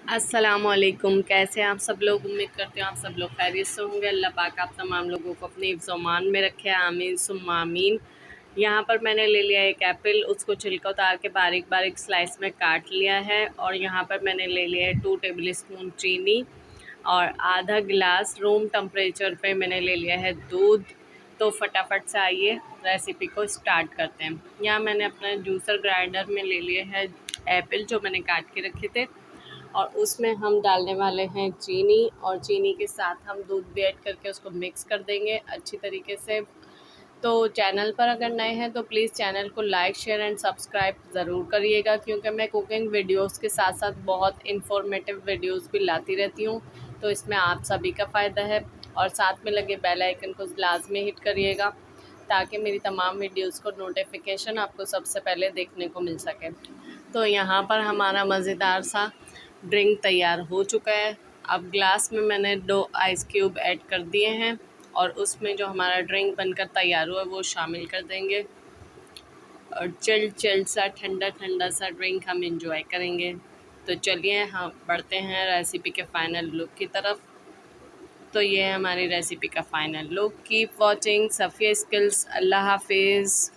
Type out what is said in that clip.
अस्सलामुअलैकुम। कैसे हैं आप सब लोग? उम्मीद करते हैं आप सब लोग खैरियत से होंगे। अल्लाह पाक आप तमाम लोगों को अपने हिफ्ज़-ओ-मान में रखे, आमीन सुम्मा आमीन। यहाँ पर मैंने ले लिया एक एप्पल, उसको छिलका उतार के बारीक बारीक स्लाइस में काट लिया है। और यहाँ पर मैंने ले लिया है 2 टेबल स्पून चीनी और आधा गिलास रूम टेम्परेचर पे मैंने ले लिया है दूध। तो फटाफट से आइए रेसिपी को स्टार्ट करते हैं। यहाँ मैंने अपना जूसर ग्राइंडर में ले लिए है एप्पल जो मैंने काट के रखे थे, और उसमें हम डालने वाले हैं चीनी, और चीनी के साथ हम दूध भी ऐड करके उसको मिक्स कर देंगे अच्छी तरीके से। तो चैनल पर अगर नए हैं तो प्लीज़ चैनल को लाइक शेयर एंड सब्सक्राइब ज़रूर करिएगा, क्योंकि मैं कुकिंग वीडियोस के साथ साथ बहुत इन्फॉर्मेटिव वीडियोस भी लाती रहती हूँ। तो इसमें आप सभी का फ़ायदा है, और साथ में लगे बेल आइकन को लाजमी हिट करिएगा ताकि मेरी तमाम वीडियोस को नोटिफिकेशन आपको सबसे पहले देखने को मिल सके। तो यहाँ पर हमारा मज़ेदार सा ड्रिंक तैयार हो चुका है। अब ग्लास में मैंने 2 आइस क्यूब ऐड कर दिए हैं, और उसमें जो हमारा ड्रिंक बनकर तैयार हुआ है वो शामिल कर देंगे, और चिल्ड सा ठंडा ठंडा सा ड्रिंक हम इंजॉय करेंगे। तो चलिए हम बढ़ते हैं रेसिपी के फ़ाइनल लुक की तरफ। तो ये है हमारी रेसिपी का final look. Keep watching Safiya skills. अल्लाह हाफिज़।